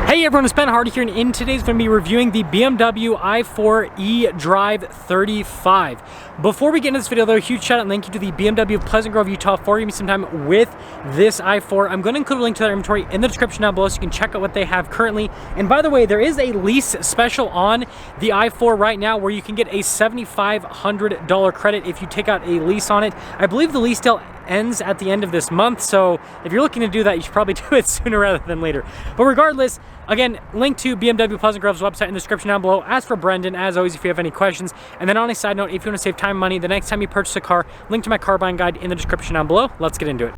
Hey everyone, it's Ben Hardy here, and in today's going to be reviewing the BMW i4 eDrive35. Before we get into this video though, a huge shout out and thank you to the BMW of Pleasant Grove, Utah for giving me some time with this i4. I'm going to include a link to their inventory in the description down below so you can check out what they have currently. And by the way, there is a lease special on the i4 right now where you can get a $7,500 credit if you take out a lease on it. I believe the lease deal ends at the end of this month, so if you're looking to do that, you should probably do it sooner rather than later. But regardless, again, link to BMW Pleasant Grove's website in the description down below. As for Brendan, as always, if you have any questions. And then on a side note, if you want to save time and money, the next time you purchase a car, link to my car buying guide in the description down below. Let's get into it.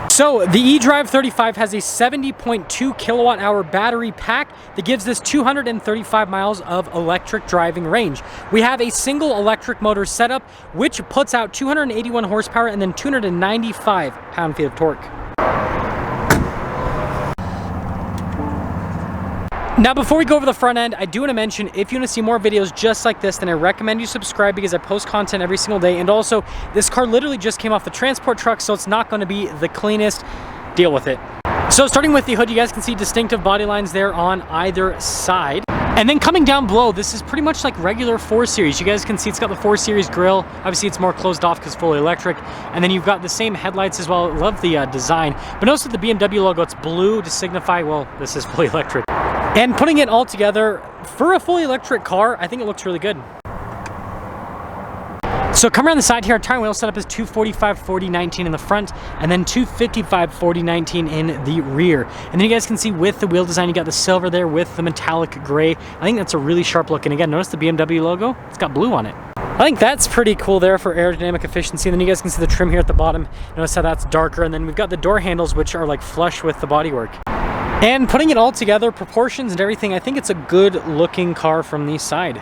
So the eDrive35 has a 70.2 kilowatt hour battery pack that gives this 235 miles of electric driving range. We have a single electric motor setup, which puts out 281 horsepower and then 295 pound-feet of torque. Now, before we go over the front end, I do want to mention, if you want to see more videos just like this, then I recommend you subscribe because I post content every single day. And also, this car literally just came off the transport truck, so it's not going to be the cleanest. Deal with it. So starting with the hood, you guys can see distinctive body lines there on either side. And then coming down below, this is pretty much like regular 4 Series. You guys can see it's got the 4 Series grille. Obviously, it's more closed off because fully electric. And then you've got the same headlights as well. I love the design. But notice that the BMW logo, it's blue to signify, well, this is fully electric. And putting it all together, for a fully electric car, I think it looks really good. So come around the side here, our tire wheel setup is 245/40/19 in the front, and then 255/40/19 in the rear. And then you guys can see with the wheel design, you got the silver there with the metallic gray. I think that's a really sharp look. And again, notice the BMW logo, it's got blue on it. I think that's pretty cool there for aerodynamic efficiency. And then you guys can see the trim here at the bottom. Notice how that's darker. And then we've got the door handles, which are like flush with the bodywork. And putting it all together, proportions and everything, I think it's a good looking car from the side.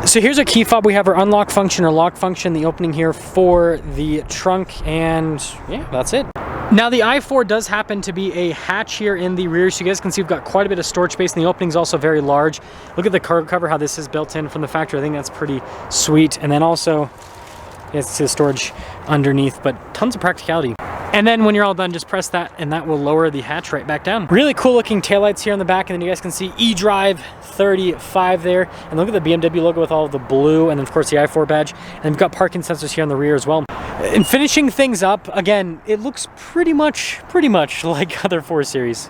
So here's our key fob. We have our unlock function or lock function, the opening here for the trunk, and yeah, that's it. Now the i4 does happen to be a hatch here in the rear, so you guys can see we've got quite a bit of storage space, and the opening is also very large. Look at the cargo cover, how this is built in from the factory. I think that's pretty sweet. And then also, it's the storage underneath, but tons of practicality. And then when you're all done, just press that and that will lower the hatch right back down. Really cool looking taillights here on the back, and then you guys can see eDrive35 there. And look at the BMW logo with all of the blue, and then of course the i4 badge. And we've got parking sensors here on the rear as well. And finishing things up, again, it looks pretty much like other 4 Series.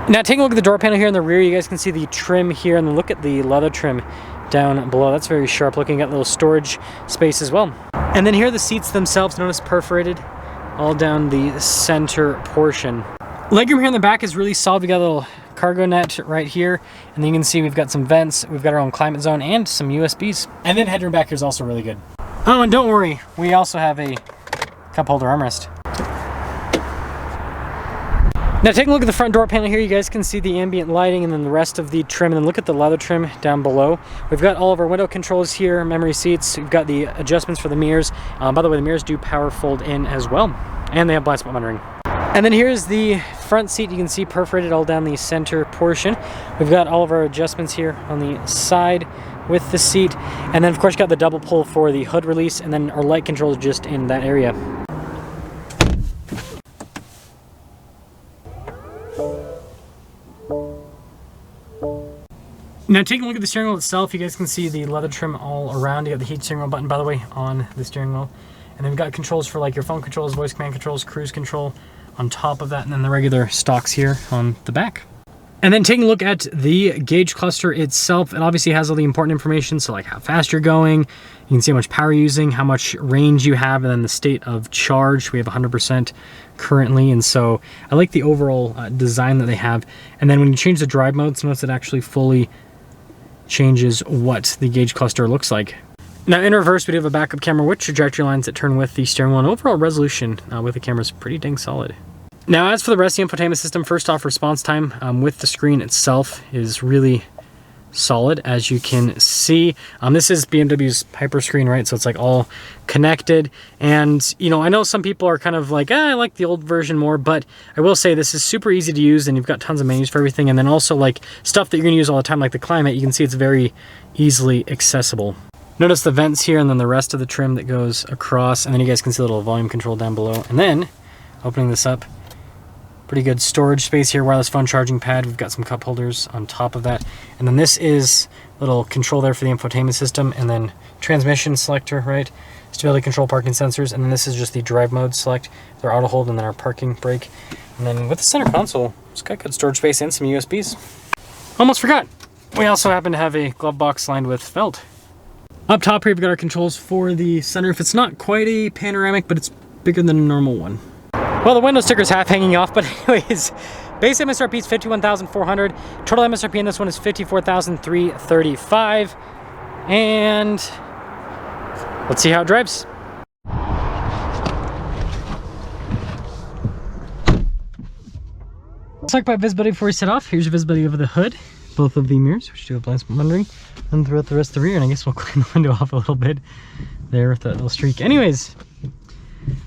Now taking a look at the door panel here in the rear, you guys can see the trim here, and then look at the leather trim down below. That's very sharp looking. Got a little storage space as well. And then here are the seats themselves. Notice perforated all down the center portion. Legroom here in the back is really solid. We got a little cargo net right here, and then you can see we've got some vents, we've got our own climate zone, and some USBs. And then headroom back here is also really good. Oh, and don't worry, we also have a cup holder armrest. Now taking a look at the front door panel here, you guys can see the ambient lighting and then the rest of the trim, and then look at the leather trim down below. We've got all of our window controls here, memory seats, we've got the adjustments for the mirrors. By the way, the mirrors do power fold in as well, and they have blind spot monitoring. And then here's the front seat. You can see perforated all down the center portion. We've got all of our adjustments here on the side with the seat, and then of course you got the double pull for the hood release, and then our light controls just in that area. Now taking a look at the steering wheel itself, you guys can see the leather trim all around. You got the heat steering wheel button, by the way, on the steering wheel. And then we've got controls for like your phone controls, voice command controls, cruise control on top of that, and then the regular stocks here on the back. And then taking a look at the gauge cluster itself, it obviously has all the important information, so like how fast you're going, you can see how much power you're using, how much range you have, and then the state of charge. We have 100% currently, and so I like the overall design that they have. And then when you change the drive modes, notice it actually fully changes what the gauge cluster looks like. Now in reverse, we do have a backup camera with trajectory lines that turn with the steering wheel, and overall resolution with the camera is pretty dang solid. Now as for the rest of the infotainment system, first off, response time with the screen itself is really solid, as you can see. This is BMW's Hyperscreen, right? So it's like all connected. And, you know, I know some people are kind of like, I like the old version more, but I will say this is super easy to use, and you've got tons of menus for everything. And then also like stuff that you're gonna use all the time, like the climate, you can see it's very easily accessible. Notice the vents here, and then the rest of the trim that goes across. And then you guys can see a little volume control down below. And then opening this up, pretty good storage space here, wireless phone charging pad. We've got some cup holders on top of that. And then this is a little control there for the infotainment system, and then transmission selector, right? Stability control, parking sensors. And then this is just the drive mode select, their auto hold, and then our parking brake. And then with the center console, it's got good storage space and some USBs. Almost forgot. We also happen to have a glove box lined with felt. Up top here, we've got our controls for the sunroof. It's not quite a panoramic, but it's bigger than a normal one. Well, the window sticker's half hanging off, but anyways, base MSRP is $51,400. Total MSRP in this one is $54,335. And let's see how it drives. Let's talk about visibility before we set off. Here's your visibility over the hood, both of the mirrors, which do have blind spot monitoring, and throughout the rest of the rear. And I guess we'll clean the window off a little bit there with that little streak. Anyways,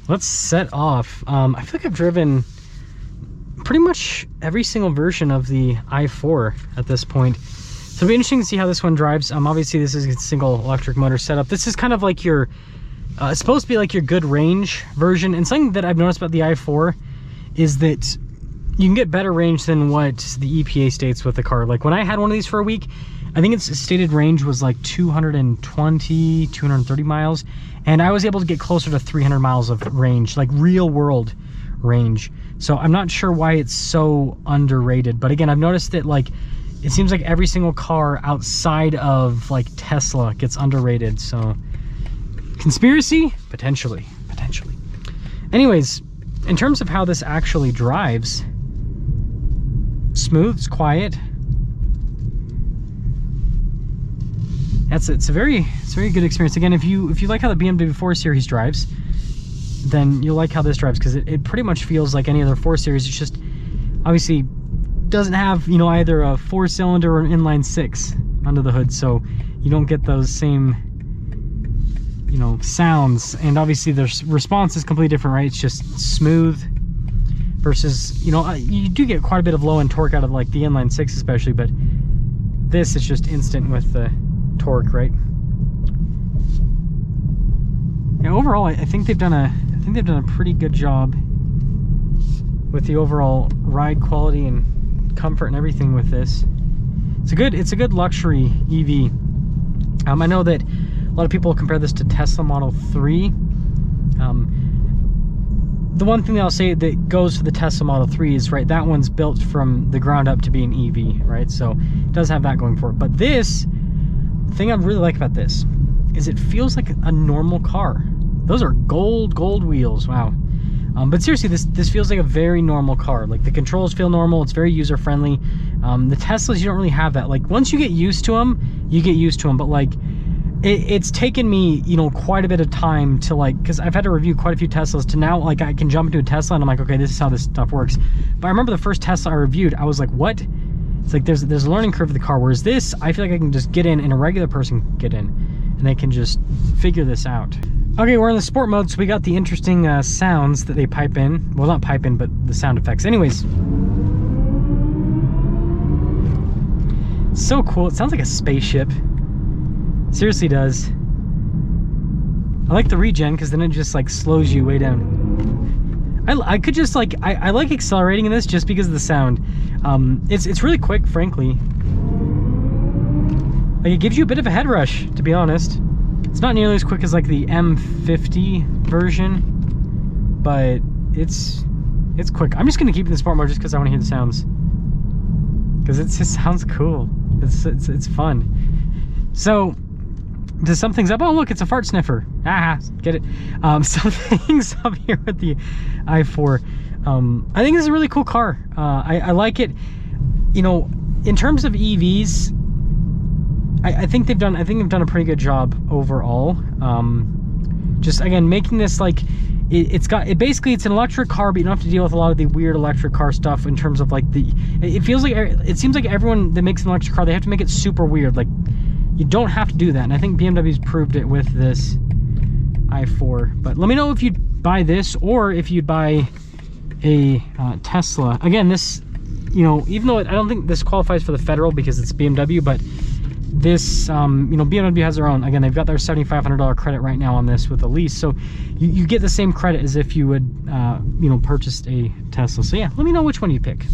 let's set off. I feel like I've driven pretty much every single version of the i4 at this point. So it'll be interesting to see how this one drives. Obviously this is a single electric motor setup. This is kind of like your, it's supposed to be like your good range version. And something that I've noticed about the i4 is that you can get better range than what the EPA states with the car. Like when I had one of these for a week, I think its stated range was like 220, 230 miles. And I was able to get closer to 300 miles of range, like real world range. So I'm not sure why it's so underrated. But again, I've noticed that like, it seems like every single car outside of like Tesla gets underrated. So conspiracy? Potentially. Anyways, in terms of how this actually drives, smooth, it's quiet. It's a very good experience. Again, if you like how the BMW 4 Series drives, then you'll like how this drives, because it pretty much feels like any other 4 Series. It's just obviously doesn't have, you know, either a 4-cylinder or an inline 6 under the hood, so you don't get those same, you know, sounds. And obviously the response is completely different, right? It's just smooth versus, you know, you do get quite a bit of low end torque out of like the inline 6 especially, but this is just instant with the torque, right? Yeah, overall I think they've done a pretty good job with the overall ride quality and comfort and everything with this. It's a good luxury EV. I know that a lot of people compare this to Tesla Model 3. The one thing that I'll say that goes for the Tesla Model 3 is, right, that one's built from the ground up to be an EV, right? So it does have that going for it. But this thing I really like about this is it feels like a normal car. Those are gold wheels. Wow. But seriously, this feels like a very normal car. Like the controls feel normal. It's very user friendly. The Teslas, you don't really have that. Like once you get used to them, you get used to them. But like it's taken me, you know, quite a bit of time to like, because I've had to review quite a few Teslas to now like I can jump into a Tesla and I'm like, okay, this is how this stuff works. But I remember the first Tesla I reviewed, I was like, what? It's like there's a learning curve of the car. Whereas this, I feel like I can just get in and a regular person can get in and they can just figure this out. Okay, we're in the sport mode, so we got the interesting sounds that they pipe in. Well, not pipe in, but the sound effects. Anyways. So cool. It sounds like a spaceship. Seriously does. I like the regen, because then it just like slows you way down. I could just like, I like accelerating in this just because of the sound. It's really quick, frankly. Like it gives you a bit of a head rush, to be honest. It's not nearly as quick as like the M50 version, but it's quick. I'm just gonna keep it in the sport mode just because I want to hear the sounds, because it just sounds cool. It's fun. So to sum things up, oh look, it's a fart sniffer. Ah, get it. Some things up here with the i4. I think this is a really cool car. I like it. You know, in terms of EVs, I think they've done a pretty good job overall. Just again, making this like, basically it's an electric car, but you don't have to deal with a lot of the weird electric car stuff in terms of like it seems like everyone that makes an electric car, they have to make it super weird. Like, you don't have to do that, and I think BMW's proved it with this i4. But let me know if you'd buy this or if you'd buy a Tesla. Again, this, you know, even though I don't think this qualifies for the federal because it's BMW, but this, you know, BMW has their own. Again, they've got their $7,500 credit right now on this with a lease, so you get the same credit as if you would, you know, purchased a Tesla. So yeah, let me know which one you pick.